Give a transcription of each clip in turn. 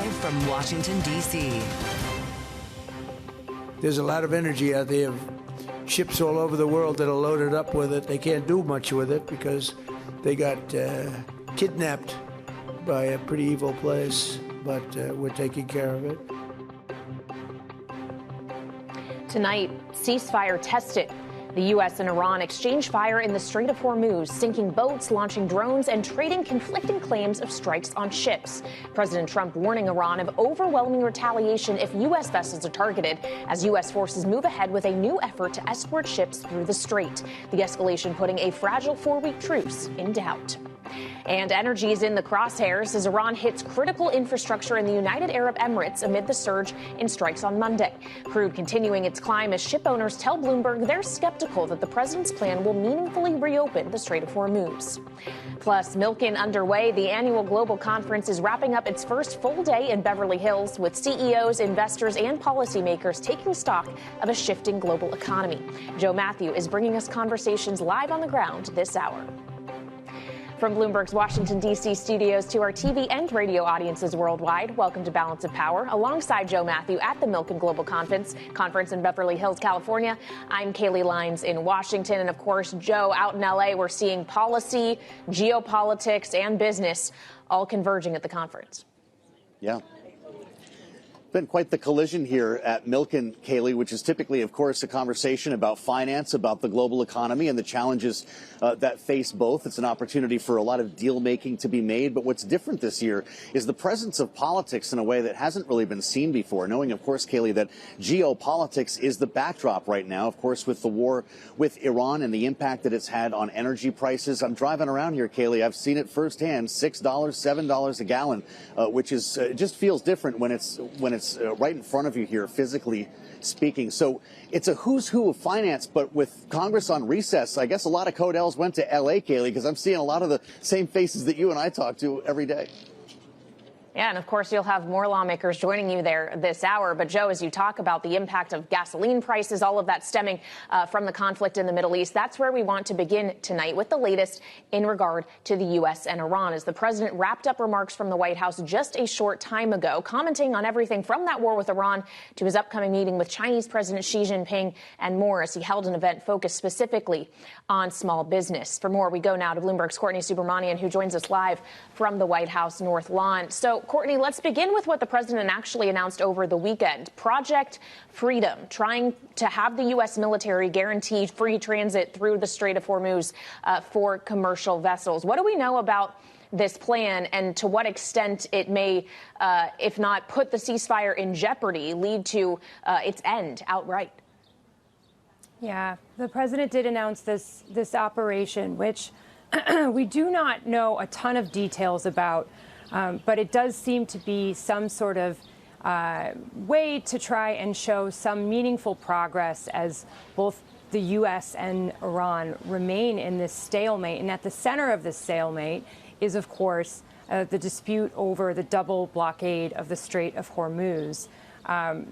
Live from Washington, D.C. There's a lot of energy out there of ships all over the world that are loaded up with it. They can't do much with it because they got kidnapped by a pretty evil place, but we're taking care of it. Tonight, ceasefire tested. The U.S. and Iran exchanged fire in the Strait of Hormuz, sinking boats, launching drones, and trading conflicting claims of strikes on ships. President Trump warning Iran of overwhelming retaliation if U.S. vessels are targeted, as U.S. forces move ahead with a new effort to escort ships through the strait. The escalation putting a fragile 4-week truce in doubt. And energy is in the crosshairs as Iran hits critical infrastructure in the United Arab Emirates amid the surge in strikes on Monday. Crude continuing its climb as ship owners tell Bloomberg they're skeptical that the president's plan will meaningfully reopen the Strait of Hormuz. Plus, Milken underway. The annual global conference is wrapping up its first full day in Beverly Hills, with CEOs, investors, and policymakers taking stock of a shifting global economy. Joe Matthew is bringing us conversations live on the ground this hour. From Bloomberg's Washington, D.C. studios to our TV and radio audiences worldwide, welcome to Balance of Power. Alongside Joe Matthew at the Milken Global Conference in Beverly Hills, California. I'm Kaylee Lyons in Washington. And, of course, Joe, out in L.A., we're seeing policy, geopolitics, and business all converging at the conference. Yeah. Been quite the collision here at Milken, Kaylee, which is typically, of course, a conversation about finance, about the global economy and the challenges that face both. It's an opportunity for a lot of deal making to be made. But what's different this year is the presence of politics in a way that hasn't really been seen before, knowing, of course, Kaylee, that geopolitics is the backdrop right now, of course, with the war with Iran and the impact that it's had on energy prices. I'm driving around here, Kaylee. I've seen it firsthand, $6, $7 a gallon, which is just feels different when it's right in front of you here, physically speaking. So it's a who's who of finance, but with Congress on recess, I guess a lot of Codels went to L.A., Kaylee, because I'm seeing a lot of the same faces that you and I talk to every day. Yeah, and of course, you'll have more lawmakers joining you there this hour. But, Joe, as you talk about the impact of gasoline prices, all of that stemming from the conflict in the Middle East, that's where we want to begin tonight with the latest in regard to the U.S. and Iran, as the president wrapped up remarks from the White House just a short time ago, commenting on everything from that war with Iran to his upcoming meeting with Chinese President Xi Jinping and more, as he held an event focused specifically on small business. For more, we go now to Bloomberg's Courtney Subramanian, who joins us live from the White House North Lawn. So, Courtney, let's begin with what the president actually announced over the weekend. Project Freedom, trying to have the U.S. military guarantee free transit through the Strait of Hormuz for commercial vessels. What do we know about this plan, and to what extent it may, if not put the ceasefire in jeopardy, lead to its end outright? Yeah, the president did announce this operation, which we do not know a ton of details about. But it does seem to be some sort of way to try and show some meaningful progress as both the U.S. and Iran remain in this stalemate. And at the center of this stalemate is, of course, the dispute over the double blockade of the Strait of Hormuz.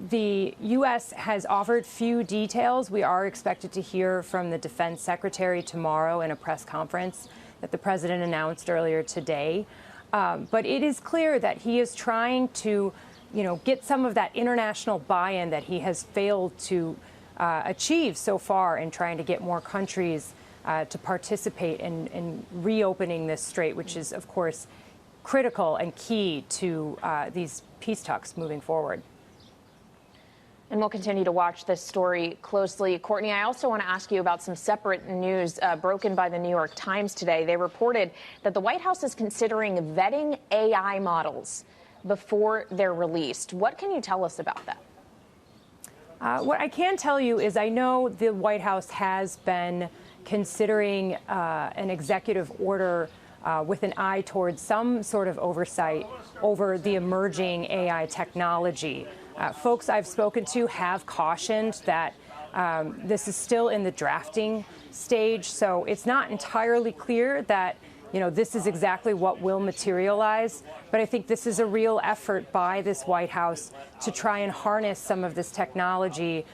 The U.S. has offered few details. We are expected to hear from the defense secretary tomorrow in a press conference that the president announced earlier today. But it is clear that he is trying to, get some of that international buy-in that he has failed to achieve so far in trying to get more countries to participate in reopening this strait, which is, of course, critical and key to these peace talks moving forward. And we'll continue to watch this story closely. Courtney, I also want to ask you about some separate news broken by the New York Times today. They reported that the White House is considering vetting AI models before they're released. What can you tell us about that? What I can tell you is I know the White House has been considering an executive order with an eye towards some sort of oversight over the emerging AI technology. Folks I've spoken to have cautioned that this is still in the drafting stage, so it's not entirely clear that this is exactly what will materialize. But I think this is a real effort by this White House to try and harness some of this technology.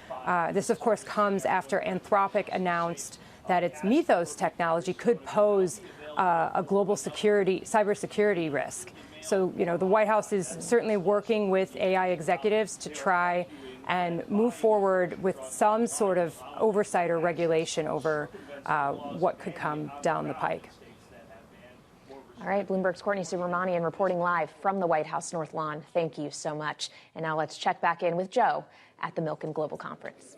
This, of course, comes after Anthropic announced that its Mythos technology could pose a global cybersecurity risk. So, you know, the White House is certainly working with AI executives to try and move forward with some sort of oversight or regulation over what could come down the pike. All right, Bloomberg's Courtney Subramanian reporting live from the White House North Lawn. Thank you so much. And now let's check back in with Joe at the Milken Global Conference.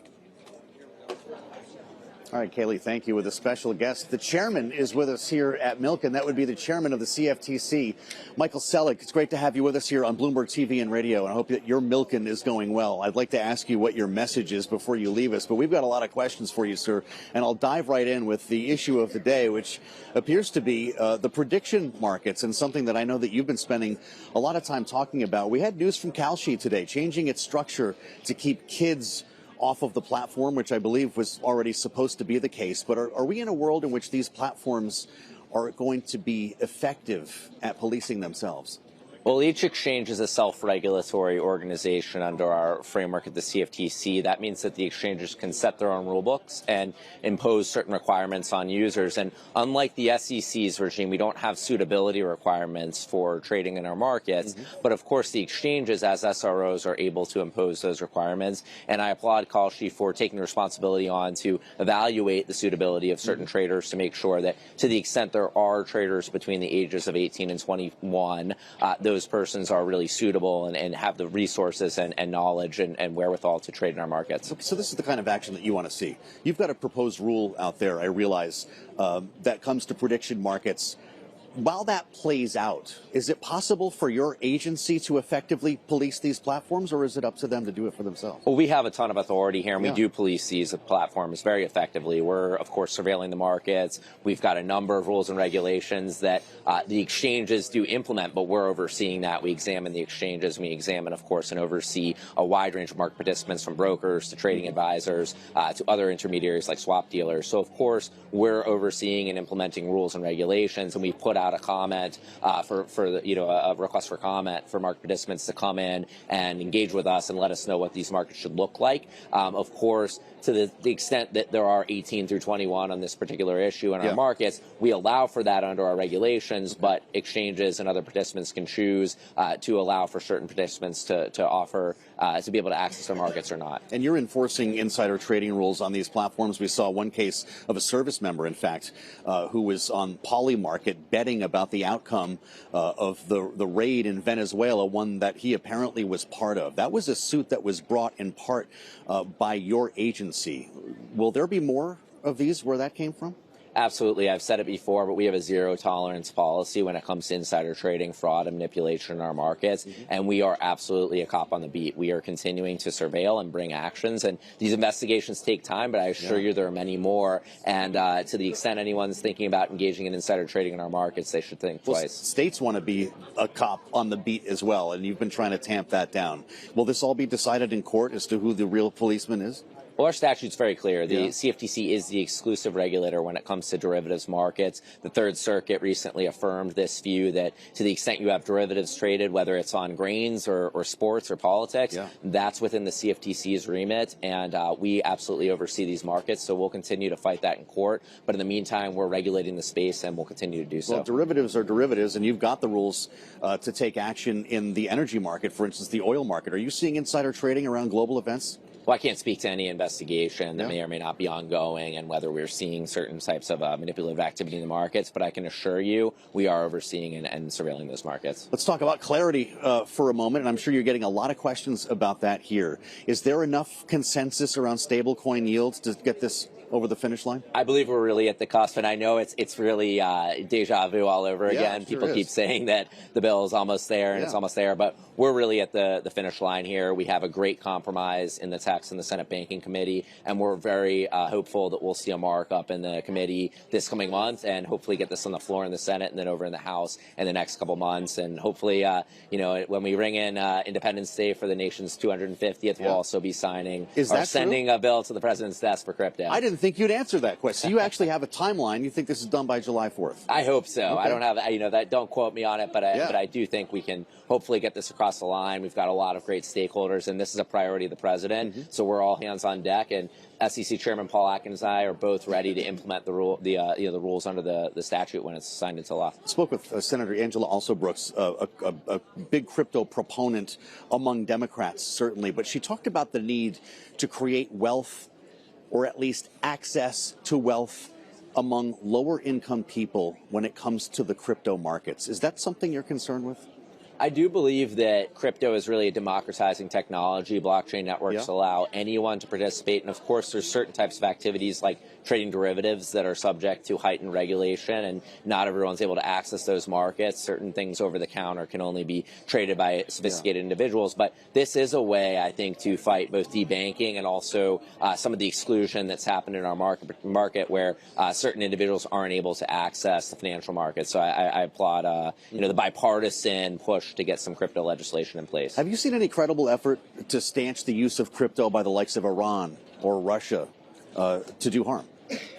All right, Kaylee, thank you. With a special guest, the chairman is with us here at Milken. That would be the chairman of the CFTC, Michael Selig. It's great to have you with us here on Bloomberg TV and radio, and I hope that your Milken is going well. I'd like to ask you what your message is before you leave us, but we've got a lot of questions for you, sir, and I'll dive right in with the issue of the day, which appears to be the prediction markets, and something that I know that you've been spending a lot of time talking about. We had news from Kalshi today, changing its structure to keep kids off of the platform, which I believe was already supposed to be the case. But are we in a world in which these platforms are going to be effective at policing themselves? Well, each exchange is a self-regulatory organization under our framework at the CFTC. That means that the exchanges can set their own rule books and impose certain requirements on users. And unlike the SEC's regime, we don't have suitability requirements for trading in our markets. But of course, the exchanges as SROs are able to impose those requirements. And I applaud Kalshi for taking responsibility on to evaluate the suitability of certain traders to make sure that to the extent there are traders between the ages of 18 and 21, those persons are really suitable and have the resources and knowledge and wherewithal to trade in our markets. So this is the kind of action that you want to see. You've got a proposed rule out there, I realize, that comes to prediction markets. While that plays out, is it possible for your agency to effectively police these platforms, or is it up to them to do it for themselves? Well, we have a ton of authority here, and we do police these platforms very effectively. We're, of course, surveilling the markets. We've got a number of rules and regulations that the exchanges do implement, but we're overseeing that. We examine the exchanges. We examine, of course, and oversee a wide range of market participants, from brokers to trading advisors to other intermediaries like swap dealers. So, of course, we're overseeing and implementing rules and regulations, and we've put out a comment for a request for comment for market participants to come in and engage with us and let us know what these markets should look like. Of course, to the extent that there are 18 through 21 on this particular issue in our markets, we allow for that under our regulations, but exchanges and other participants can choose to allow for certain participants to offer to be able to access our markets or not. And you're enforcing insider trading rules on these platforms. We saw one case of a service member, in fact, who was on Polymarket betting about the outcome of the raid in Venezuela, one that he apparently was part of. That was a suit that was brought in part by your agency. Will there be more of these where that came from? Absolutely. I've said it before, but we have a zero tolerance policy when it comes to insider trading, fraud, and manipulation in our markets. And we are absolutely a cop on the beat. We are continuing to surveil and bring actions. And these investigations take time, but I assure you there are many more. And to the extent anyone's thinking about engaging in insider trading in our markets, they should think twice. States want to be a cop on the beat as well, and you've been trying to tamp that down. Will this all be decided in court as to who the real policeman is? Well, our statute's very clear. The CFTC is the exclusive regulator when it comes to derivatives markets. The Third Circuit recently affirmed this view that to the extent you have derivatives traded, whether it's on grains or sports or politics, that's within the CFTC's remit, and we absolutely oversee these markets, so we'll continue to fight that in court. But in the meantime, we're regulating the space, and we'll continue to do so. Well, derivatives are derivatives, and you've got the rules to take action in the energy market, for instance, the oil market. Are you seeing insider trading around global events? Well, I can't speak to any investigation that may or may not be ongoing and whether we're seeing certain types of manipulative activity in the markets, but I can assure you we are overseeing and surveilling those markets. Let's talk about clarity for a moment, and I'm sure you're getting a lot of questions about that here. Is there enough consensus around stablecoin yields to get this over the finish line? I believe we're really at the cusp, and I know it's really deja vu all over again. People keep saying that the bill is almost there and it's almost there, but we're really at the finish line here. We have a great compromise in the text in the Senate Banking Committee, and we're very hopeful that we'll see a markup in the committee this coming month and hopefully get this on the floor in the Senate and then over in the House in the next couple months. And hopefully, when we ring in Independence Day for the nation's 250th, we'll also be sending a bill to the president's desk for crypto. I didn't think you'd answer that question. You actually have a timeline. You think this is done by July 4th? I hope so. Okay. I don't have, that. Don't quote me on it, but I do think we can hopefully get this across the line. We've got a lot of great stakeholders, and this is a priority of the president. So we're all hands on deck. And SEC Chairman Paul Atkins and I are both ready to implement the rules under the statute when it's signed into law. I spoke with Senator Angela Alsobrooks, a big crypto proponent among Democrats, certainly, but she talked about the need to create wealth, or at least access to wealth, among lower income people when it comes to the crypto markets. Is that something you're concerned with? I do believe that crypto is really a democratizing technology. Blockchain networks allow anyone to participate. And of course, there's certain types of activities like trading derivatives that are subject to heightened regulation, and not everyone's able to access those markets. Certain things over the counter can only be traded by sophisticated individuals. But this is a way, I think, to fight both debanking and also some of the exclusion that's happened in our market where certain individuals aren't able to access the financial market. So I applaud the bipartisan push to get some crypto legislation in place. Have you seen any credible effort to stanch the use of crypto by the likes of Iran or Russia to do harm?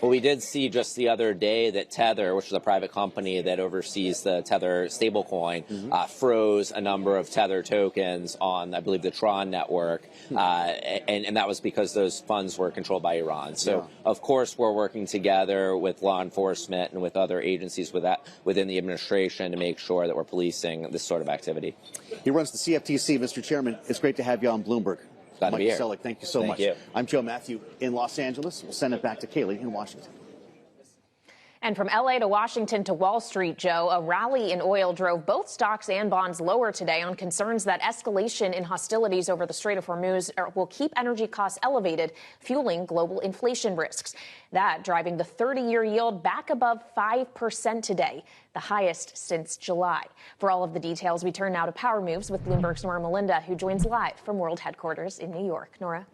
Well, we did see just the other day that Tether, which is a private company that oversees the Tether stablecoin, froze a number of Tether tokens on, I believe, the Tron network, and that was because those funds were controlled by Iran. So, of course, we're working together with law enforcement and with other agencies within the administration to make sure that we're policing this sort of activity. He runs the CFTC, Mr. Chairman. It's great to have you on Bloomberg. Glad to be here. Selig, thank you so much. You. I'm Joe Matthew in Los Angeles. We'll send it back to Kaylee in Washington. And from L.A. to Washington to Wall Street, Joe, a rally in oil drove both stocks and bonds lower today on concerns that escalation in hostilities over the Strait of Hormuz will keep energy costs elevated, fueling global inflation risks. That driving the 30-year yield back above 5% today, the highest since July. For all of the details, we turn now to Power Moves with Bloomberg's Nora Melinda, who joins live from World Headquarters in New York. Nora?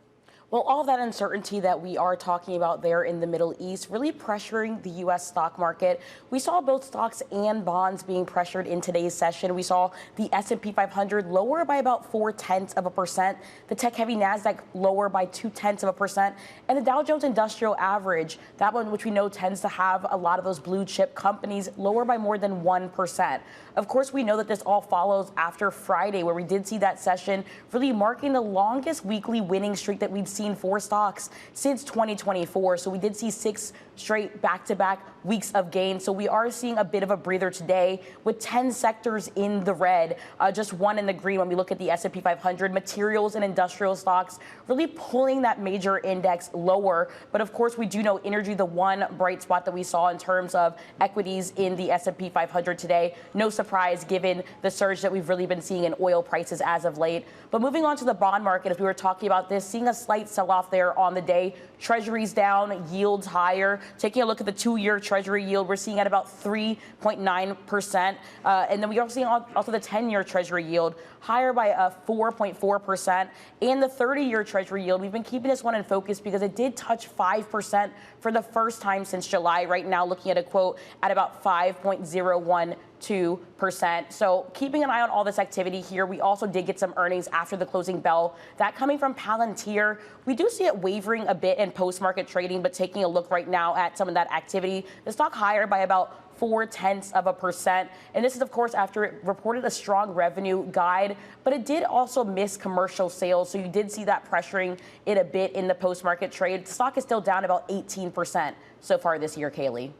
Well, all that uncertainty that we are talking about there in the Middle East really pressuring the U.S. stock market. We saw both stocks and bonds being pressured in today's session. We saw the S&P 500 lower by about 0.4%, the tech-heavy NASDAQ lower by 0.2%, and the Dow Jones Industrial Average, that one which we know tends to have a lot of those blue chip companies, lower by more than 1%. Of course, we know that this all follows after Friday, where we did see that session really marking the longest weekly winning streak that we've seen for stocks since 2024. So we did see 6 straight back-to-back weeks of gain. So we are seeing a bit of a breather today with 10 sectors in the red, just 1 in the green when we look at the S&P 500. Materials and industrial stocks really pulling that major index lower. But of course, we do know energy, the one bright spot that we saw in terms of equities in the S&P 500 today. No surprise given the surge that we've really been seeing in oil prices as of late. But moving on to the bond market, as we were talking about this, seeing a slight sell-off there on the day. Treasuries down, yields higher. Taking a look at the 2-year Treasury yield, we're seeing at about 3.9%. And then we are seeing also the 10-year Treasury yield higher by 4.4%. And the 30-year Treasury yield, we've been keeping this one in focus because it did touch 5% for the first time since July. Right now, looking at a quote at about 5.012%. So keeping an eye on all this activity here. We also did get some earnings after the closing bell. That coming from Palantir. We do see it wavering a bit in post-market trading, but taking a look right now at some of that activity, the stock higher by about 0.4%. And this is, of course, after it reported a strong revenue guide, but it did also miss commercial sales. So you did see that pressuring it a bit in the post-market trade. The stock is still down about 18% so far this year, Kaylee.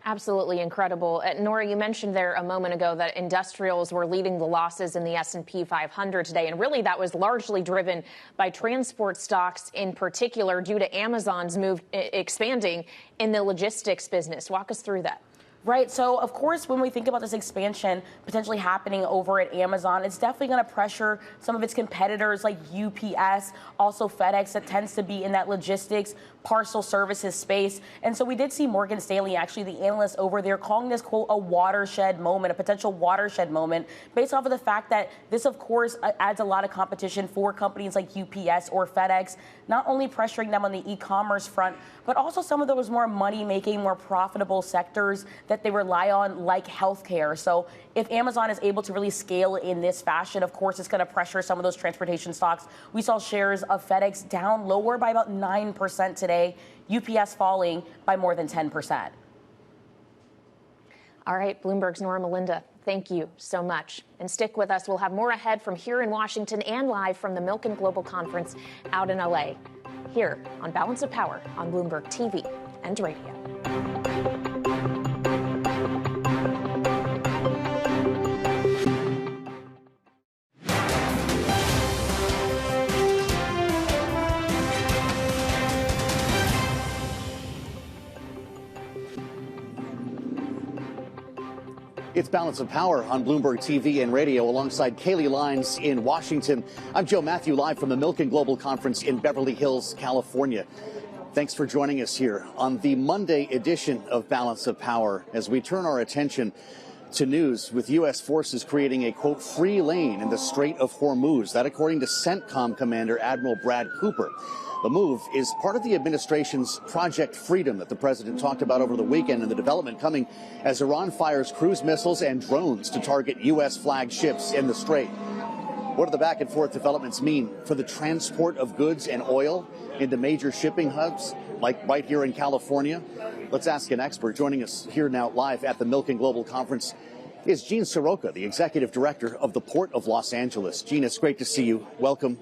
Absolutely incredible. Nora, you mentioned there a moment ago that industrials were leading the losses in the S&P 500 today, and really that was largely driven by transport stocks in particular due to Amazon's move expanding in the logistics business. Walk us through that. Right. So, of course, when we think about this expansion potentially happening over at Amazon, it's definitely going to pressure some of its competitors like UPS, also FedEx, that tends to be in that logistics, parcel services space. And so we did see Morgan Stanley, actually the analyst over there, calling this, quote, a watershed moment, a potential watershed moment, based off of the fact that this, of course, adds a lot of competition for companies like UPS or FedEx, not only pressuring them on the e-commerce front, but also some of those more money-making, more profitable sectors that that they rely on, like healthcare. So if Amazon is able to really scale in this fashion, of course, it's going to pressure some of those transportation stocks. We saw shares of FedEx down lower by about 9% today, UPS falling by more than 10%. All right, Bloomberg's Nora Melinda, thank you so much. And stick with us. We'll have more ahead from here in Washington and live from the Milken Global Conference out in LA, here on Balance of Power on Bloomberg TV and radio. It's Balance of Power on Bloomberg TV and radio alongside Kaylee Lines in Washington. I'm Joe Matthew, live from the Milken Global Conference in Beverly Hills, California. Thanks for joining us here on the Monday edition of Balance of Power as we turn our attention to news with U.S. forces creating a, quote, free lane in the Strait of Hormuz. That according to CENTCOM Commander Admiral Brad Cooper. The move is part of the administration's Project Freedom that the president talked about over the weekend, and the development coming as Iran fires cruise missiles and drones to target U.S. flagged ships in the strait. What do the back and forth developments mean for the transport of goods and oil into major shipping hubs like right here in California? Let's ask an expert. Joining us here now live at the Milken Global Conference is Gene Seroka, the executive director of the Port of Los Angeles. Gene, it's great to see you. Welcome.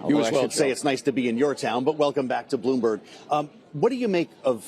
You as well, I should say it's nice to be in your town, but welcome back to Bloomberg. What do you make of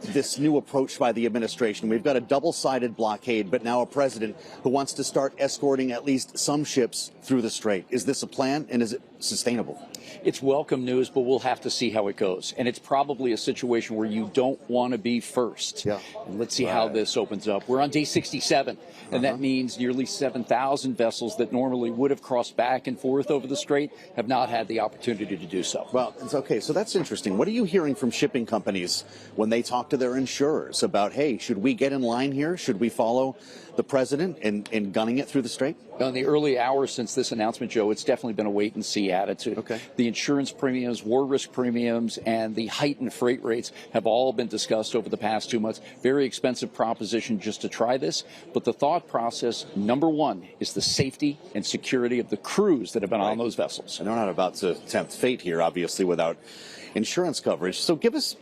this new approach by the administration? We've got a double-sided blockade, but now a president who wants to start escorting at least some ships through the strait. Is this a plan, and is it sustainable? It's welcome news, but we'll have to see how it goes. And it's probably a situation where you don't want to be first. Yeah. And let's see how this opens up. We're on day 67, and that means nearly 7,000 vessels that normally would have crossed back and forth over the strait have not had the opportunity to do so. Well, it's okay. So that's interesting. What are you hearing from shipping companies when they talk to their insurers about, hey, should we get in line here? Should we follow the president in gunning it through the strait? In the early hours since this announcement, Joe, it's definitely been a wait-and-see attitude. Okay. The insurance premiums, war risk premiums, and the heightened freight rates have all been discussed over the past 2 months. Very expensive proposition just to try this. But the thought process, number one, is the safety and security of the crews that have been on those vessels. And they're not about to tempt fate here, obviously, without insurance coverage. So give us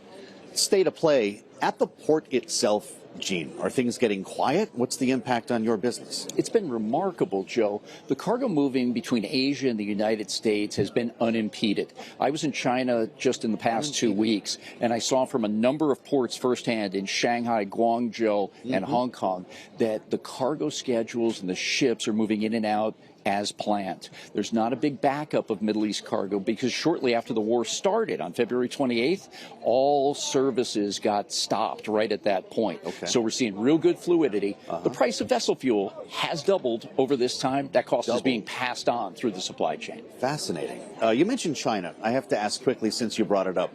state of play at the port itself. Gene, are things getting quiet? What's the impact on your business? It's been remarkable, Joe. The cargo moving between Asia and the United States has been unimpeded. I was in China just in the past 2 weeks, and I saw from a number of ports firsthand in Shanghai, Guangzhou, and Hong Kong that the cargo schedules and the ships are moving in and out as planned. There's not a big backup of Middle East cargo because shortly after the war started on February 28th, all services got stopped right at that point. Okay. So we're seeing real good fluidity. The price of vessel fuel has doubled over this time. That cost is being passed on through the supply chain. Fascinating. You mentioned China. I have to ask quickly since you brought it up.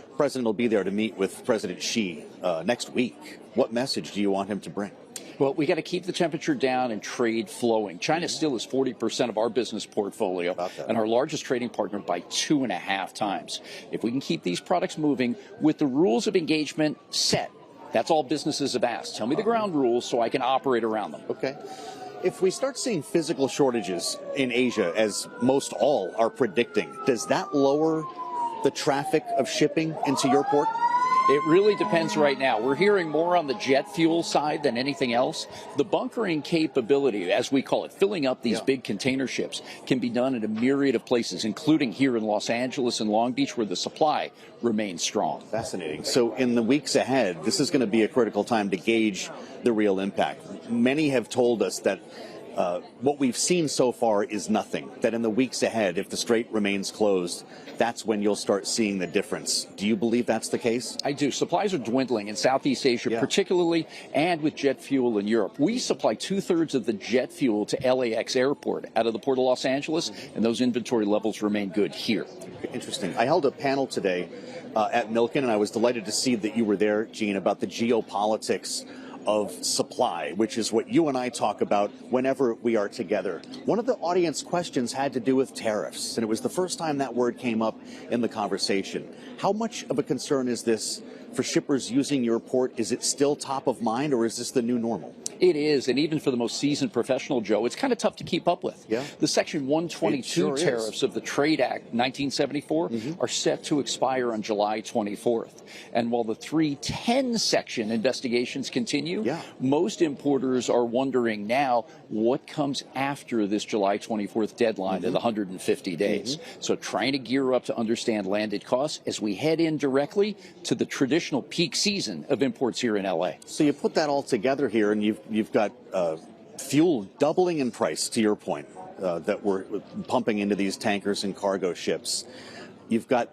The president will be there to meet with President Xi next week. What message do you want him to bring? Well, we got to keep the temperature down and trade flowing. China still is 40% of our business portfolio and our largest trading partner by 2.5 times. If we can keep these products moving with the rules of engagement set, that's all businesses have asked. Tell me the ground rules so I can operate around them. Okay. If we start seeing physical shortages in Asia, as most all are predicting, does that lower the traffic of shipping into your port? It really depends right now. We're hearing more on the jet fuel side than anything else. The bunkering capability, as we call it, filling up these big container ships, can be done in a myriad of places, including here in Los Angeles and Long Beach, where the supply remains strong. Fascinating. So in the weeks ahead, this is going to be a critical time to gauge the real impact. Many have told us that what we've seen so far is nothing, that in the weeks ahead, if the strait remains closed, that's when you'll start seeing the difference. Do you believe that's the case? I do. Supplies are dwindling in Southeast Asia, particularly, and with jet fuel in Europe. We supply 2/3 of the jet fuel to LAX airport out of the Port of Los Angeles, and those inventory levels remain good here. Interesting. I held a panel today at Milken, and I was delighted to see that you were there, Gene, about the geopolitics of supply, which is what you and I talk about whenever we are together. One of the audience questions had to do with tariffs, and it was the first time that word came up in the conversation. How much of a concern is this for shippers using your port? Is it still top of mind, or is this the new normal? It is, and even for the most seasoned professional, Joe, it's kind of tough to keep up with. Yeah. The Section 122 tariffs of the Trade Act 1974 are set to expire on July 24th. And while the 310 section investigations continue, most importers are wondering now what comes after this July 24th deadline of the 150 days. So trying to gear up to understand landed costs as we head in directly to the traditional peak season of imports here in L.A. So you put that all together here, and you've got fuel doubling in price, to your point, that we're pumping into these tankers and cargo ships. You've got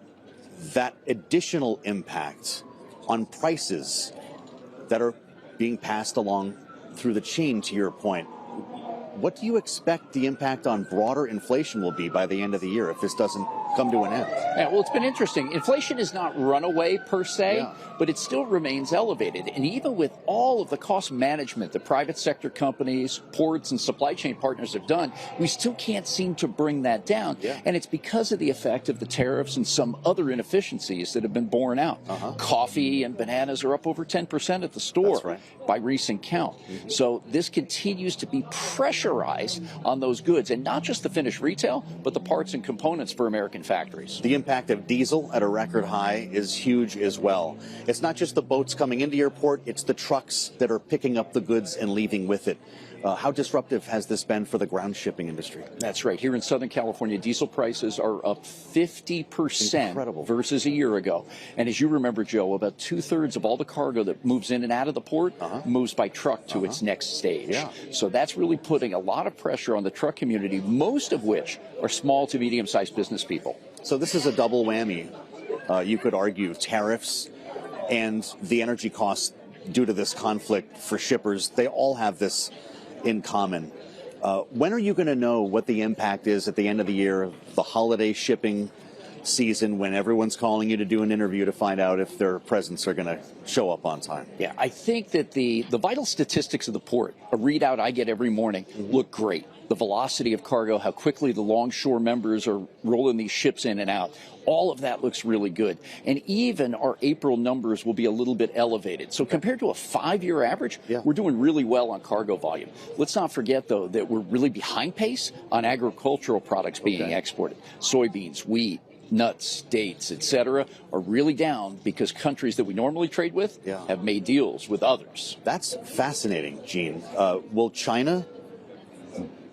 that additional impact on prices that are being passed along through the chain, to your point. What do you expect the impact on broader inflation will be by the end of the year if this doesn't come to an end? Yeah, well, it's been interesting. Inflation has not run away per se, but it still remains elevated. And even with all of the cost management that private sector companies, ports, and supply chain partners have done, we still can't seem to bring that down. And it's because of the effect of the tariffs and some other inefficiencies that have been borne out. Coffee and bananas are up over 10% at the store by recent count. So this continues to be pressurized on those goods, and not just the finished retail, but the parts and components for American factories. The impact of diesel at a record high is huge as well. It's not just the boats coming into your port, it's the trucks that are picking up the goods and leaving with it. How disruptive has this been for the ground shipping industry? That's right. Here in Southern California, diesel prices are up 50% versus a year ago. And as you remember, Joe, about 2/3 of all the cargo that moves in and out of the port moves by truck to its next stage. So that's really putting a lot of pressure on the truck community, most of which are small to medium-sized business people. So this is a double whammy, you could argue, tariffs and the energy costs due to this conflict for shippers. They all have this in common. When are you going to know what the impact is at the end of the year, the holiday shipping season, when everyone's calling you to do an interview to find out if their presents are going to show up on time? Yeah, I think that the vital statistics of the port, a readout I get every morning, look great. The velocity of cargo, how quickly the longshore members are rolling these ships in and out. All of that looks really good. And even our April numbers will be a little bit elevated. So compared to a 5-year average, we're doing really well on cargo volume. Let's not forget, though, that we're really behind pace on agricultural products being exported. Soybeans, wheat, nuts, dates, etc., are really down because countries that we normally trade with have made deals with others. That's fascinating, Gene. Will China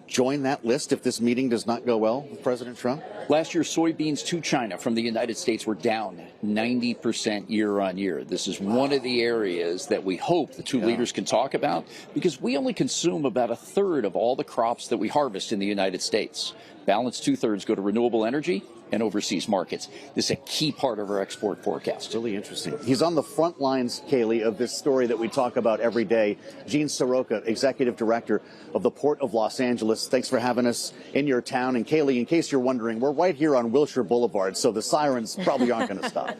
join that list if this meeting does not go well with President Trump? Last year, soybeans to China from the United States were down 90% year on year. This is one of the areas that we hope the two leaders can talk about, because we only consume about 1/3 of all the crops that we harvest in the United States. Balance 2/3 go to renewable energy and overseas markets. This is a key part of our export forecast. Really interesting. He's on the front lines, Kaylee, of this story that we talk about every day. Gene Seroka, Executive Director of the Port of Los Angeles. Thanks for having us in your town. And Kaylee, in case you're wondering, we're right here on Wilshire Boulevard, so the sirens probably aren't going to stop.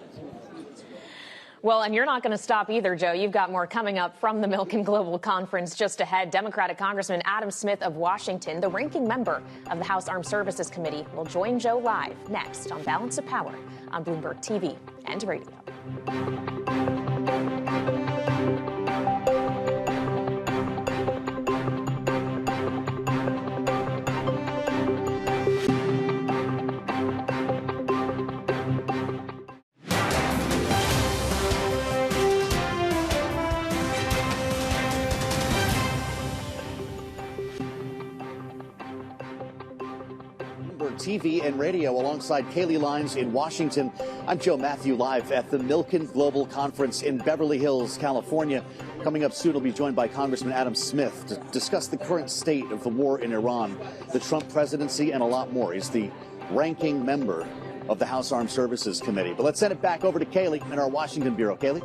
Well, and you're not going to stop either, Joe. You've got more coming up from the Milken Global Conference just ahead. Democratic Congressman Adam Smith of Washington, the ranking member of the House Armed Services Committee, will join Joe live next on Balance of Power on Bloomberg TV and radio. TV and radio alongside Kaylee Lines in Washington. I'm Joe Matthew, live at the Milken Global Conference in Beverly Hills, California. Coming up soon, we'll be joined by Congressman Adam Smith to discuss the current state of the war in Iran, the Trump presidency, and a lot more. He's the ranking member of the House Armed Services Committee. But let's send it back over to Kaylee in our Washington bureau. Kaylee?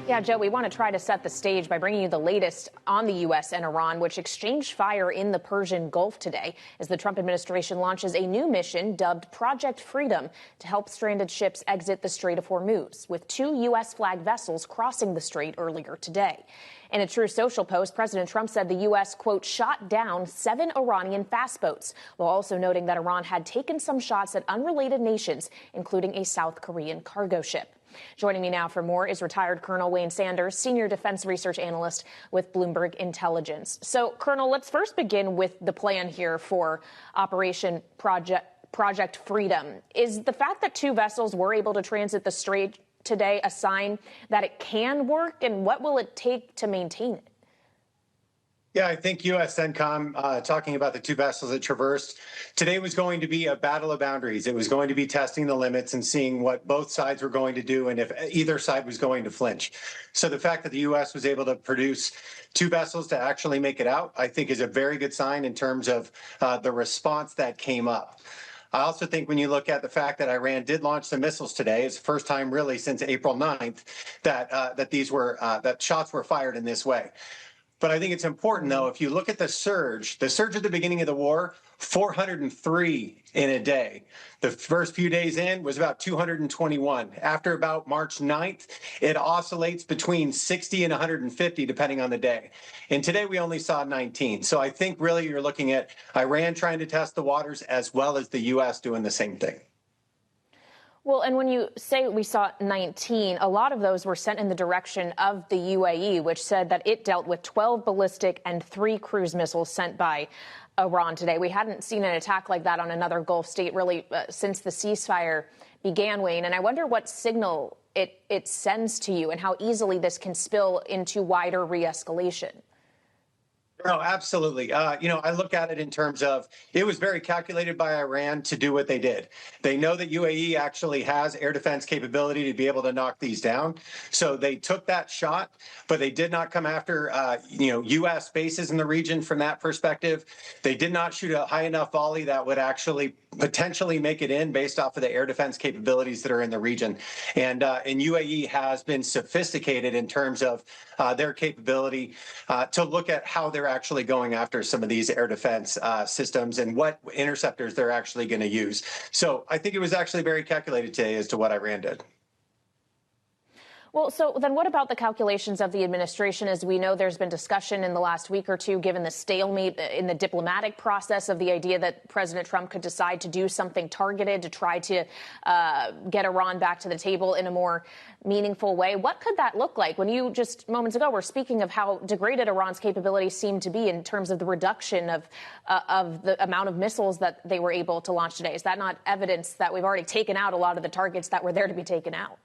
Yeah, Joe, we want to try to set the stage by bringing you the latest on the U.S. and Iran, which exchanged fire in the Persian Gulf today as the Trump administration launches a new mission dubbed Project Freedom to help stranded ships exit the Strait of Hormuz, with 2 U.S. flag vessels crossing the strait earlier today. In a Truce social post, President Trump said the U.S., quote, shot down 7 Iranian fast boats, while also noting that Iran had taken some shots at unrelated nations, including a South Korean cargo ship. Joining me now for more is retired Colonel Wayne Sanders, senior defense research analyst with Bloomberg Intelligence. So, Colonel, let's first begin with the plan here for Operation Project Freedom. Is the fact that 2 vessels were able to transit the strait today a sign that it can work, and what will it take to maintain it? Yeah, I think U.S. CENTCOM, talking about the 2 vessels that traversed, today was going to be a battle of boundaries. It was going to be testing the limits and seeing what both sides were going to do and if either side was going to flinch. So the fact that the U.S. was able to produce 2 vessels to actually make it out, I think is a very good sign in terms of the response that came up. I also think when you look at the fact that Iran did launch some missiles today, it's the first time really since April 9th that shots were fired in this way. But I think it's important, though, if you look at the surge at the beginning of the war, 403 in a day. The first few days in was about 221. After about March 9th, it oscillates between 60 and 150, depending on the day. And today we only saw 19. So I think really you're looking at Iran trying to test the waters as well as the U.S. doing the same thing. Well, and when you say we saw 19, a lot of those were sent in the direction of the UAE, which said that it dealt with 12 ballistic and 3 cruise missiles sent by Iran today. We hadn't seen an attack like that on another Gulf state really since the ceasefire began, Wayne. And I wonder what signal it sends to you and how easily this can spill into wider re-escalation. No, absolutely. I look at it in terms of it was very calculated by Iran to do what they did. They know that UAE actually has air defense capability to be able to knock these down. So they took that shot, but they did not come after, U.S. bases in the region from that perspective. They did not shoot a high enough volley that would actually potentially make it in based off of the air defense capabilities that are in the region. And UAE has been sophisticated in terms of their capability to look at how they're actually going after some of these air defense systems and what interceptors they're actually going to use. So I think it was actually very calculated today as to what Iran did. Well, so then what about the calculations of the administration? As we know, there's been discussion in the last week or two, given the stalemate in the diplomatic process, of the idea that President Trump could decide to do something targeted to try to get Iran back to the table in a more meaningful way. What could that look like? When you just moments ago were speaking of how degraded Iran's capabilities seem to be in terms of the reduction of the amount of missiles that they were able to launch today. Is that not evidence that we've already taken out a lot of the targets that were there to be taken out?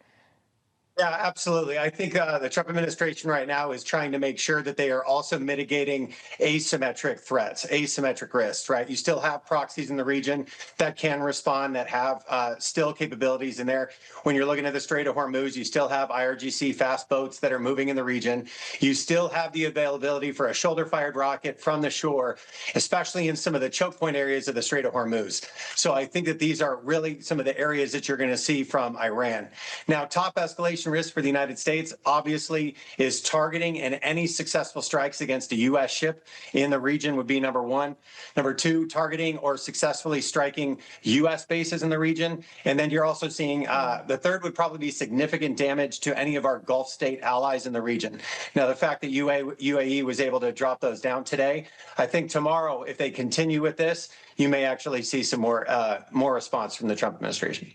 Yeah, absolutely. I think the Trump administration right now is trying to make sure that they are also mitigating asymmetric threats, asymmetric risks, right? You still have proxies in the region that can respond, that have still capabilities in there. When you're looking at the Strait of Hormuz, you still have IRGC fast boats that are moving in the region. You still have the availability for a shoulder-fired rocket from the shore, especially in some of the choke point areas of the Strait of Hormuz. So I think that these are really some of the areas that you're going to see from Iran. Now, top escalation risk for the United States, obviously, is targeting, and any successful strikes against a U.S. ship in the region would be number 1. Number 2, targeting or successfully striking U.S. bases in the region. And then you're also seeing the third would probably be significant damage to any of our Gulf state allies in the region. Now, the fact that UAE was able to drop those down today, I think tomorrow, if they continue with this, you may actually see some more response from the Trump administration.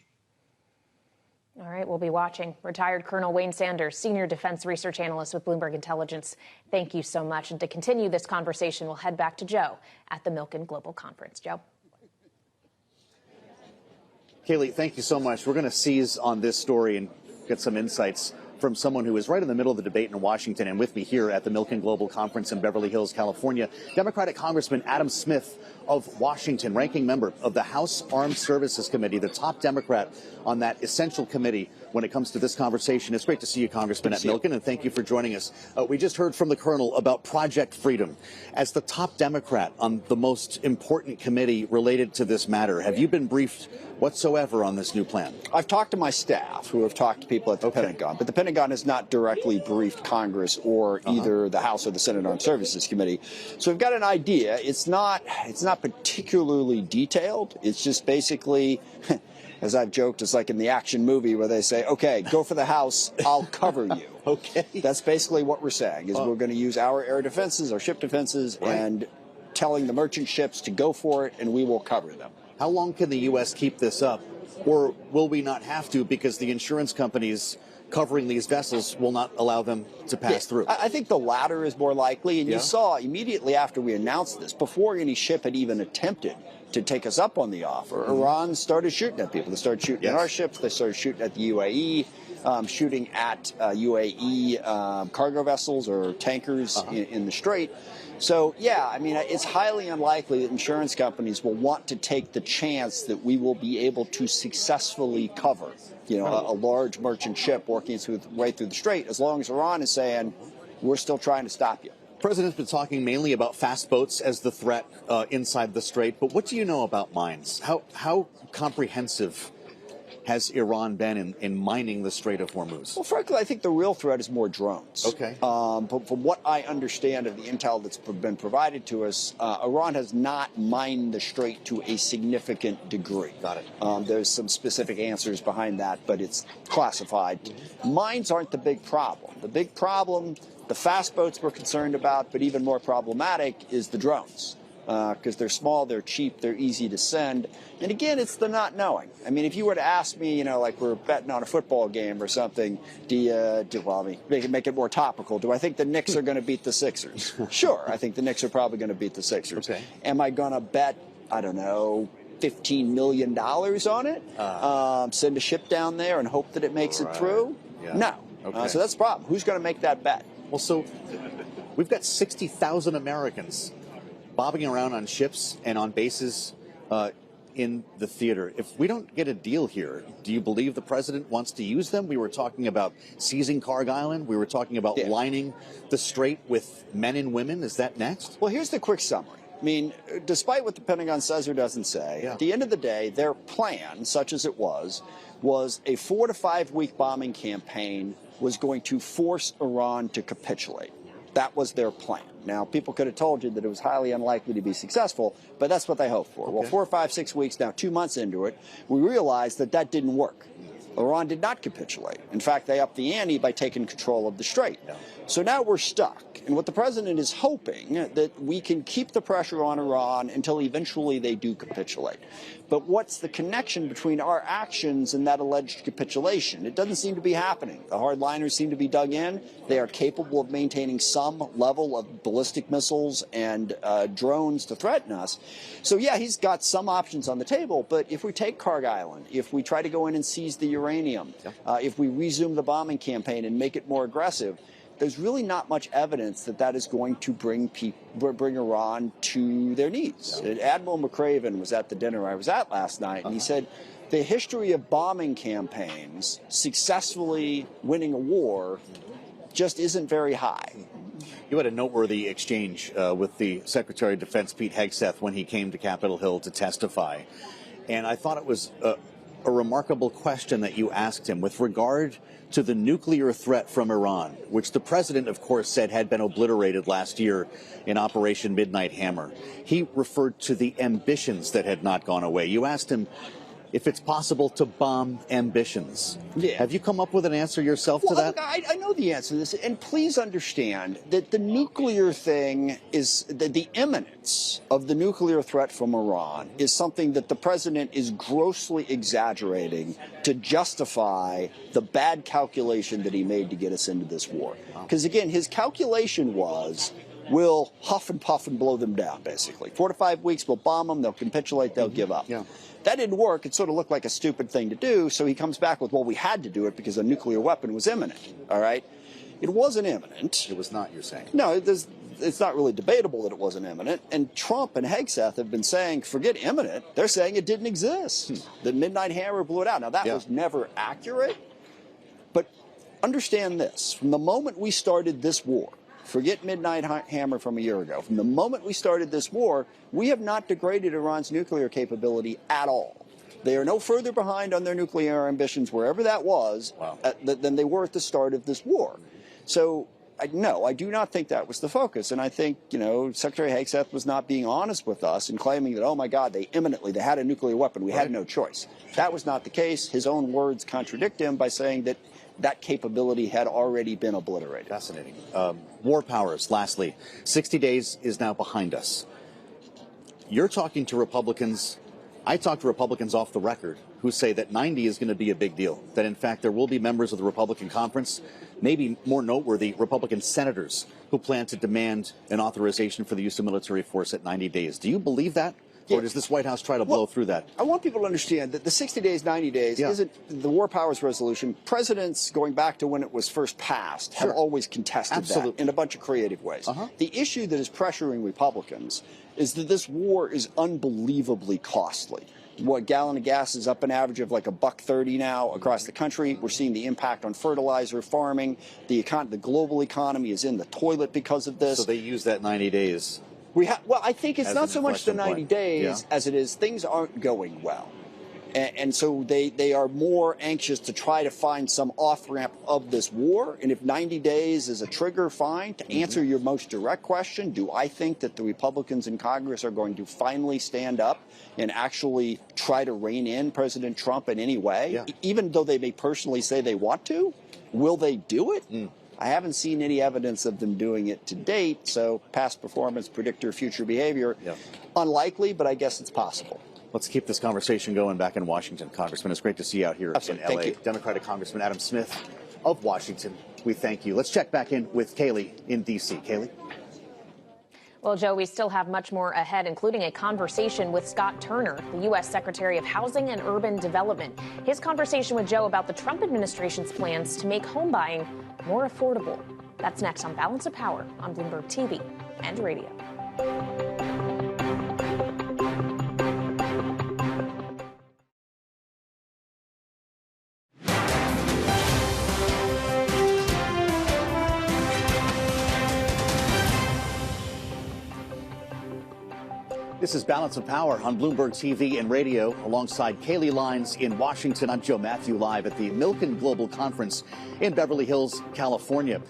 All right, we'll be watching. Retired Colonel Wayne Sanders, senior defense research analyst with Bloomberg Intelligence. Thank you so much. And to continue this conversation, we'll head back to Joe at the Milken Global Conference. Joe. Kaylee, thank you so much. We're going to seize on this story and get some insights from someone who is right in the middle of the debate in Washington and with me here at the Milken Global Conference in Beverly Hills, California. Democratic Congressman Adam Smith of Washington, ranking member of the House Armed Services Committee, the top Democrat on that essential committee when it comes to this conversation. It's great to see you, Congressman Milken, and thank you for joining us. We just heard from the Colonel about Project Freedom. As the top Democrat on the most important committee related to this matter, have you been briefed whatsoever on this new plan? I've talked to my staff, who have talked to people at the Pentagon, but the Pentagon has not directly briefed Congress or either the House or the Senate Armed Services Committee. So we've got an idea. It's not particularly detailed. It's just basically, as I've joked, it's like in the action movie where they say, okay, go for the House, I'll cover you. Okay. That's basically what we're saying, is we're going to use our air defenses, our ship defenses, and telling the merchant ships to go for it, and we will cover them. How long can the U.S. keep this up, or will we not have to because the insurance companies covering these vessels will not allow them to pass through? I think the latter is more likely, and you saw immediately after we announced this, before any ship had even attempted to take us up on the offer, Iran started shooting at people. They started shooting at our ships. They started shooting at the UAE, shooting at UAE cargo vessels or tankers in the Strait. So, yeah, I mean, it's highly unlikely that insurance companies will want to take the chance that we will be able to successfully cover, a large merchant ship working its way through the Strait, as long as Iran is saying, we're still trying to stop you. The President's been talking mainly about fast boats as the threat inside the Strait, but what do you know about mines? How comprehensive has Iran been in mining the Strait of Hormuz? Well, frankly, I think the real threat is more drones. Okay. But from what I understand of the intel that's been provided to us, Iran has not mined the Strait to a significant degree. Got it. There's some specific answers behind that, but it's classified. Mines aren't the big problem. The big problem, the fast boats we're concerned about, but even more problematic, is the drones. Because they're small, they're cheap, they're easy to send. And again, it's the not knowing. I mean, if you were to ask me, like we're betting on a football game or something, make it more topical. Do I think the Knicks are going to beat the Sixers? Sure, I think the Knicks are probably going to beat the Sixers. Okay. Am I going to bet, I don't know, $15 million on it? Send a ship down there and hope that it makes it through? Yeah. No. Okay. So that's the problem. Who's going to make that bet? Well, so we've got 60,000 Americans bobbing around on ships and on bases in the theater. If we don't get a deal here, do you believe the president wants to use them? We were talking about seizing Carg Island. We were talking about lining the Strait with men and women. Is that next? Well, here's the quick summary. I mean, despite what the Pentagon says or doesn't say, at the end of the day, their plan, such as it was a 4 to 5 week bombing campaign was going to force Iran to capitulate. That was their plan. Now, people could have told you that it was highly unlikely to be successful, but that's what they hoped for. Okay. Well, 4, 5, 6 weeks, now 2 months into it, we realized that that didn't work. Iran did not capitulate. In fact, they upped the ante by taking control of the Strait. Yeah. So now we're stuck. And what the president is hoping that we can keep the pressure on Iran until eventually they do capitulate. But what's the connection between our actions and that alleged capitulation? It doesn't seem to be happening. The hardliners seem to be dug in. They are capable of maintaining some level of ballistic missiles and drones to threaten us. So, yeah, he's got some options on the table. But if we take Carg Island, if we try to go in and seize the uranium, if we resume the bombing campaign and make it more aggressive, there's really not much evidence that that is going to bring Iran to their knees. Yeah. Admiral McRaven was at the dinner I was at last night, and he said the history of bombing campaigns successfully winning a war just isn't very high. You had a noteworthy exchange with the Secretary of Defense, Pete Hegseth, when he came to Capitol Hill to testify. And I thought it was a remarkable question that you asked him with regard to the nuclear threat from Iran, which the president, of course, said had been obliterated last year in Operation Midnight Hammer. He referred to the ambitions that had not gone away. You asked him if it's possible to bomb ambitions. Yeah. Have you come up with an answer yourself to that? Look, I know the answer to this, and please understand that the nuclear thing is the imminence of the nuclear threat from Iran is something that the president is grossly exaggerating to justify the bad calculation that he made to get us into this war. Because, again, his calculation was, we'll huff and puff and blow them down, basically. 4 to 5 weeks, we'll bomb them, they'll capitulate, they'll give up. Yeah. That didn't work. It sort of looked like a stupid thing to do, so he comes back with, well, we had to do it because a nuclear weapon was imminent, all right? It wasn't imminent. It was not, you're saying? No, it's not really debatable that it wasn't imminent. And Trump and Hegseth have been saying, forget imminent. They're saying it didn't exist. The midnight hammer blew it out. Now, that was never accurate. But understand this. From the moment we started this war, forget midnight hammer from a year ago. From the moment we started this war, we have not degraded Iran's nuclear capability at all. They are no further behind on their nuclear ambitions, wherever that was, than they were at the start of this war. So, no, I do not think that was the focus. And I think, Secretary Hegseth was not being honest with us in claiming that, oh, my God, they had a nuclear weapon. We had no choice. That was not the case. His own words contradict him by saying that that capability had already been obliterated. Fascinating. War powers, lastly. 60 days is now behind us. You're talking to Republicans. I talk to Republicans off the record who say that 90 is going to be a big deal, that, in fact, there will be members of the Republican conference, maybe more noteworthy, Republican senators who plan to demand an authorization for the use of military force at 90 days. Do you believe that? Or does this White House try to blow through that? I want people to understand that the 60 days, 90 days isn't the War Powers Resolution. Presidents, going back to when it was first passed, have always contested that in a bunch of creative ways. The issue that is pressuring Republicans is that this war is unbelievably costly. What gallon of gas is up an average of like $1.30 now across the country. We're seeing the impact on fertilizer, farming. The global economy is in the toilet because of this. So they use that 90 days. Well, I think it's not so much the 90 days as it is things aren't going well. And so they are more anxious to try to find some off-ramp of this war. And if 90 days is a trigger, fine. To answer your most direct question, do I think that the Republicans in Congress are going to finally stand up and actually try to rein in President Trump in any way? Even though they may personally say they want to, will they do it? I haven't seen any evidence of them doing it to date, so past performance, predictor, future behavior, unlikely, but I guess it's possible. Let's keep this conversation going back in Washington, Congressman. It's great to see you out here in L.A. Democratic Congressman Adam Smith of Washington, we thank you. Let's check back in with Kaylee in D.C. Kaylee? Well, Joe, we still have much more ahead, including a conversation with Scott Turner, the U.S. Secretary of Housing and Urban Development. His conversation with Joe about the Trump administration's plans to make home buying more affordable. That's next on Balance of Power on Bloomberg TV and radio. This is Balance of Power on Bloomberg TV and radio alongside Kaylee Lines in Washington. I'm Joe Matthew, live at the Milken Global Conference in Beverly Hills, California.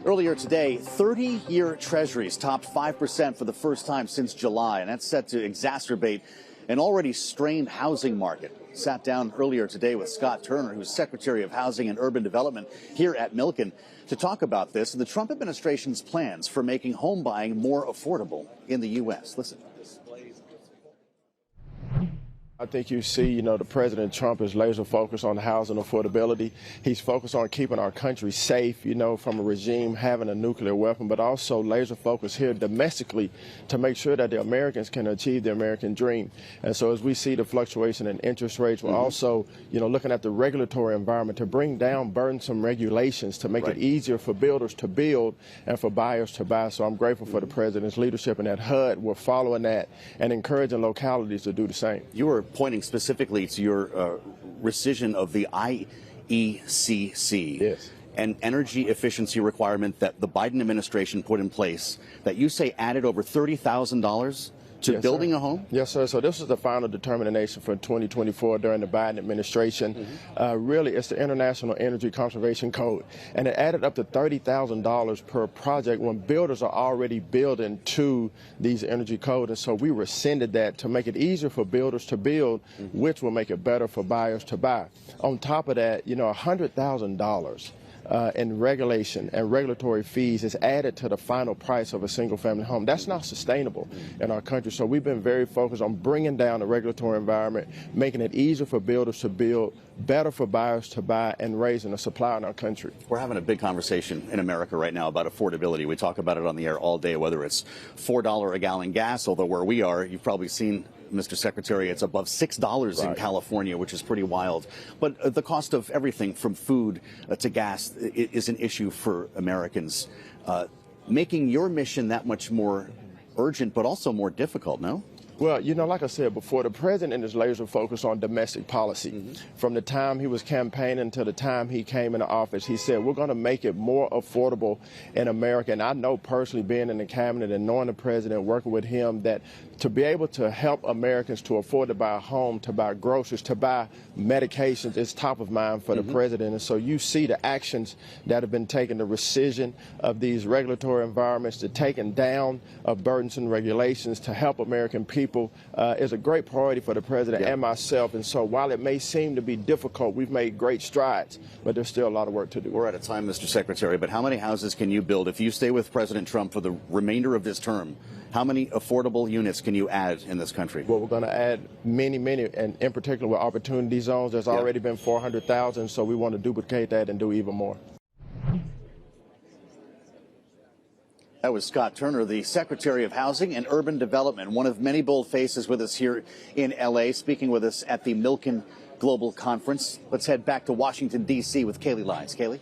Earlier today, 30-year treasuries topped 5% for the first time since July, and that's set to exacerbate an already strained housing market. Sat down earlier today with Scott Turner, who's Secretary of Housing and Urban Development here at Milken, to talk about this and the Trump administration's plans for making home buying more affordable in the U.S. Listen. I think you see, the President Trump is laser focused on housing affordability. He's focused on keeping our country safe, from a regime having a nuclear weapon, but also laser focused here domestically to make sure that the Americans can achieve the American dream. And so as we see the fluctuation in interest rates, we're also, looking at the regulatory environment to bring down burdensome regulations to make it easier for builders to build and for buyers to buy. So I'm grateful for the President's leadership and that HUD. We're following that and encouraging localities to do the same. You were pointing specifically to your rescission of the IECC, an energy efficiency requirement that the Biden administration put in place that you say added over $30,000 to building a home? Yes, sir. So this is the final determination for 2024 during the Biden administration. Really, it's the International Energy Conservation Code, and it added up to $30,000 per project when builders are already building to these energy codes. And so we rescinded that to make it easier for builders to build, which will make it better for buyers to buy. On top of that, $100,000 in regulation and regulatory fees is added to the final price of a single-family home. That's not sustainable in our country. So we've been very focused on bringing down the regulatory environment, making it easier for builders to build, better for buyers to buy, and raising the supply in our country. We're having a big conversation in America right now about affordability. We talk about it on the air all day, whether it's $4 a gallon gas, although where we are, you've probably seen, Mr. Secretary, it's above $6 in California, which is pretty wild. But the cost of everything from food to gas is an issue for Americans. making your mission that much more urgent, but also more difficult, no? Well, you know, like I said before, the president is laser focused on domestic policy. From the time he was campaigning to the time he came into office, he said, we're going to make it more affordable in America. And I know personally, being in the cabinet and knowing the president, working with him, that to be able to help Americans to afford to buy a home, to buy groceries, to buy medications is top of mind for the president. And so you see the actions that have been taken, the rescission of these regulatory environments, the taking down of burdensome regulations to help American people is a great priority for the president and myself. And so while it may seem to be difficult, we've made great strides, but there's still a lot of work to do. We're out of time, Mr. Secretary, but how many houses can you build if you stay with President Trump for the remainder of this term? How many affordable units can you add in this country? Well, we're going to add many, and in particular with opportunity zones, there's already been 400,000, so we want to duplicate that and do even more. That was Scott Turner, the Secretary of Housing and Urban Development, one of many bold faces with us here in L.A., speaking with us at the Milken Global Conference. Let's head back to Washington, D.C. with Kaylee Lyons. Kaylee?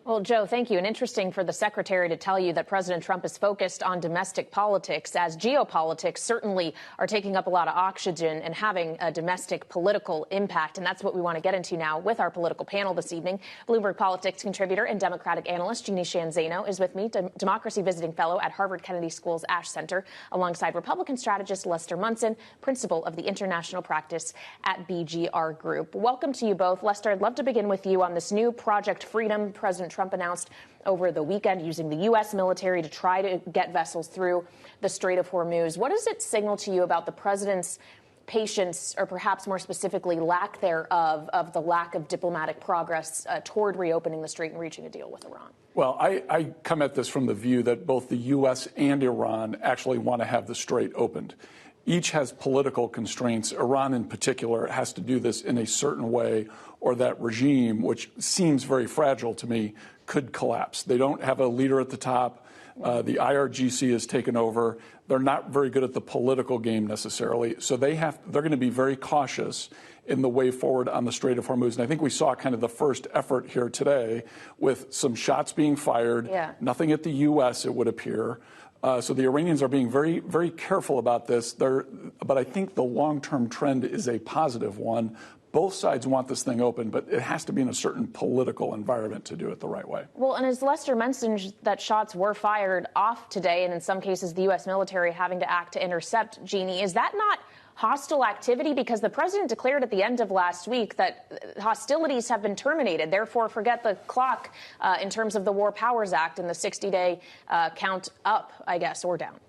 Well, Joe, thank you. And interesting for the secretary to tell you that President Trump is focused on domestic politics, as geopolitics certainly are taking up a lot of oxygen and having a domestic political impact. And that's what we want to get into now with our political panel this evening. Bloomberg Politics contributor and Democratic analyst Jeannie Sheehan Zaino is with me, Democracy Visiting Fellow at Harvard Kennedy School's Ash Center, alongside Republican strategist Lester Munson, principal of the international practice at BGR Group. Welcome to you both. Lester, I'd love to begin with you on this new Project Freedom President Trump announced over the weekend, using the U.S. military to try to get vessels through the Strait of Hormuz. What does it signal to you about the president's patience, or perhaps more specifically lack thereof, of the lack of diplomatic progress toward reopening the strait and reaching a deal with Iran? Well, I come at this from the view that both the U.S. and Iran actually want to have the strait opened. Each has political constraints. Iran in particular has to do this in a certain way, or that regime, which seems very fragile to me, could collapse. They don't have a leader at the top. The IRGC has taken over. They're not very good at the political game necessarily. So they're going to be very cautious in the way forward on the Strait of Hormuz. And I think we saw kind of the first effort here today with some shots being fired, nothing at the U.S., it would appear. So the Iranians are being very, very careful about this. But I think the long-term trend is a positive one. Both sides want this thing open, but it has to be in a certain political environment to do it the right way. Well, and as Lester mentioned, that shots were fired off today, and in some cases the U.S. military having to act to intercept. Jeannie, is that not hostile activity? Because the president declared at the end of last week that hostilities have been terminated. Therefore, forget the clock in terms of the War Powers Act and the 60-day count up, I guess, or down.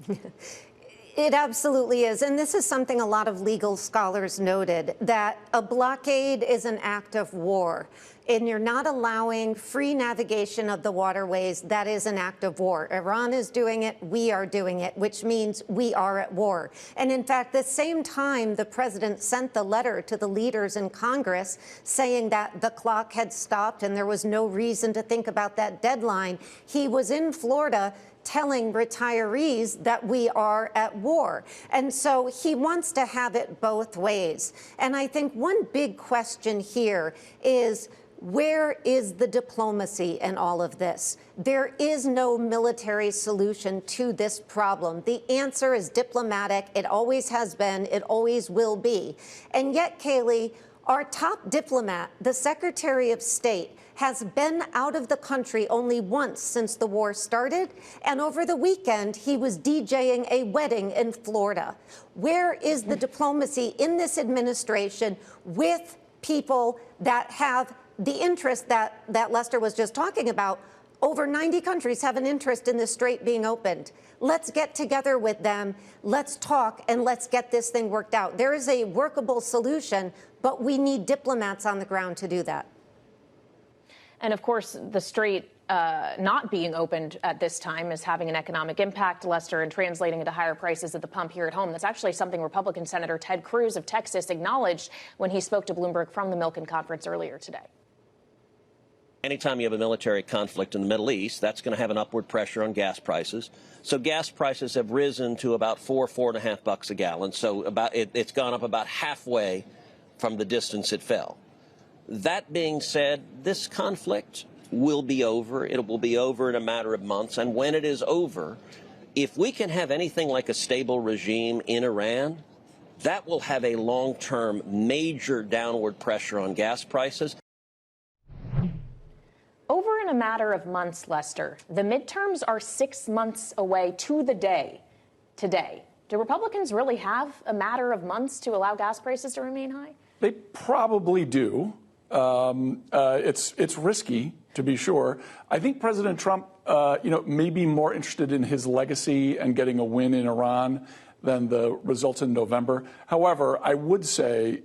It absolutely is. And this is something a lot of legal scholars noted, that a blockade is an act of war. And you're not allowing free navigation of the waterways. That is an act of war. Iran is doing it. We are doing it, which means we are at war. And in fact, the same time the president sent the letter to the leaders in Congress saying that the clock had stopped and there was no reason to think about that deadline, he was in Florida telling retirees that we are at war. And so he wants to have it both ways. And I think one big question here is, where is the diplomacy in all of this? There is no military solution to this problem. The answer is diplomatic. It always has been. It always will be. And yet, Kaylee, our top diplomat, the Secretary of State, has been out of the country only once since the war started, and over the weekend he was DJing a wedding in Florida. Where is the diplomacy in this administration with people that have the interest that Lester was just talking about? Over 90 countries have an interest in the strait being opened. Let's get together with them, let's talk, and let's get this thing worked out. There is a workable solution, but we need diplomats on the ground to do that. And of course, the strait not being opened at this time is having an economic impact, Lester, and translating into higher prices at the pump here at home. That's actually something Republican Senator Ted Cruz of Texas acknowledged when he spoke to Bloomberg from the Milken Conference earlier today. Anytime you have a military conflict in the Middle East, that's going to have an upward pressure on gas prices. So gas prices have risen to about $4.50 a gallon. So it's gone up about halfway from the distance it fell. That being said, this conflict will be over. It will be over in a matter of months. And when it is over, if we can have anything like a stable regime in Iran, that will have a long-term major downward pressure on gas prices. Over in a matter of months, Lester, the midterms are 6 months away to the day today. Do Republicans really have a matter of months to allow gas prices to remain high? They probably do. It's risky, to be sure. I think President Trump, may be more interested in his legacy and getting a win in Iran than the results in November. However, I would say,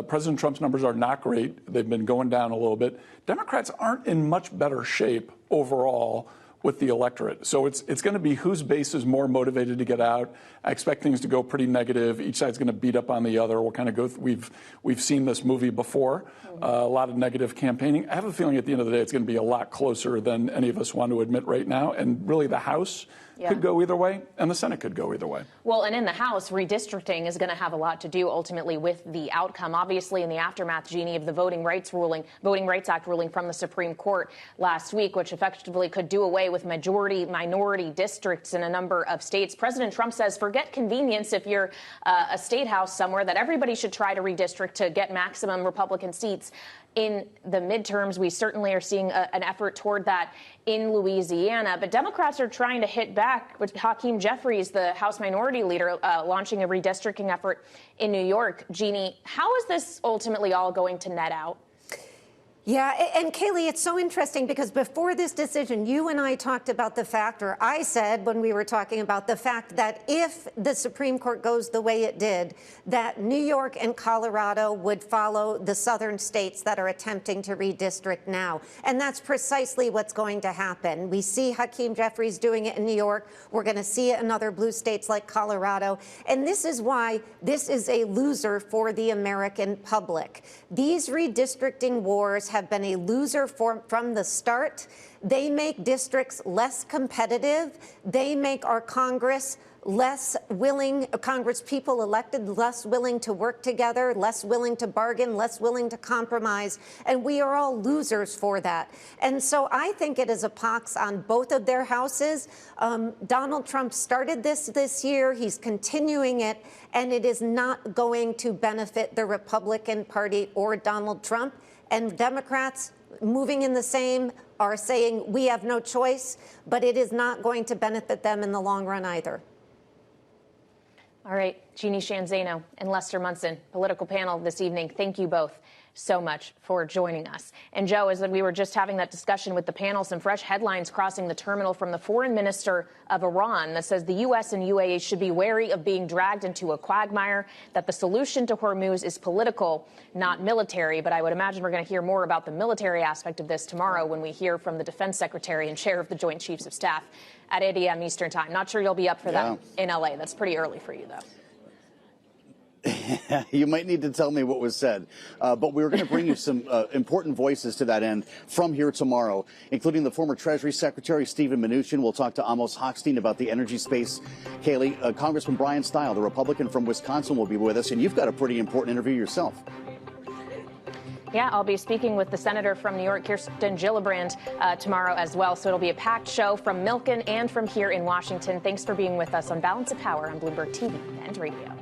President Trump's numbers are not great. They've been going down a little bit. Democrats aren't in much better shape overall with the electorate. So it's going to be whose base is more motivated to get out. I expect things to go pretty negative. Each side's going to beat up on the other. We'll kind of go. We've seen this movie before. A lot of negative campaigning. I have a feeling at the end of the day, it's going to be a lot closer than any of us want to admit right now. And really, the House could go either way, and the Senate could go either way. Well, and in the House, redistricting is going to have a lot to do ultimately with the outcome. Obviously, in the aftermath, Jeannie, of the Voting Rights Act ruling from the Supreme Court last week, which effectively could do away with majority-minority districts in a number of states. President Trump says, forget convenience if you're a state house somewhere, that everybody should try to redistrict to get maximum Republican seats in the midterms. We certainly are seeing an effort toward that in Louisiana. But Democrats are trying to hit back with Hakeem Jeffries, the House Minority Leader, launching a redistricting effort in New York. Jeannie, how is this ultimately all going to net out? Yeah, and Kayleigh, it's so interesting because before this decision, you and I talked about the fact, or I said when we were talking about the fact that if the Supreme Court goes the way it did, that New York and Colorado would follow the southern states that are attempting to redistrict now. And that's precisely what's going to happen. We see Hakeem Jeffries doing it in New York. We're going to see it in other blue states like Colorado. And this is why this is a loser for the American public. These redistricting wars have been a loser from the start. They make districts less competitive. They make our Congress less willing, Congress people elected less willing to work together, less willing to bargain, less willing to compromise. And we are all losers for that. And so I think it is a pox on both of their houses. Donald Trump started this year. He's continuing it. And it is not going to benefit the Republican Party or Donald Trump. And Democrats moving in the same are saying we have no choice, but it is not going to benefit them in the long run either. All right, Jeannie Sheehan Zaino and Lester Munson, political panel this evening. Thank you both so much for joining us. And Joe, as we were just having that discussion with the panel, some fresh headlines crossing the terminal from the foreign minister of Iran that says the U.S. and UAE should be wary of being dragged into a quagmire, that the solution to Hormuz is political, not military. But I would imagine we're going to hear more about the military aspect of this tomorrow when we hear from the defense secretary and chair of the Joint Chiefs of Staff at 8 a.m. Eastern time. Not sure you'll be up for that in L.A. That's pretty early for you, though. You might need to tell me what was said, but we're going to bring you some important voices to that end from here tomorrow, including the former Treasury Secretary Stephen Mnuchin. We'll talk to Amos Hochstein about the energy space. Kayleigh, Congressman Brian Stile, the Republican from Wisconsin, will be with us, and you've got a pretty important interview yourself. Yeah, I'll be speaking with the senator from New York, Kirsten Gillibrand, tomorrow as well. So it'll be a packed show from Milken and from here in Washington. Thanks for being with us on Balance of Power on Bloomberg TV and radio.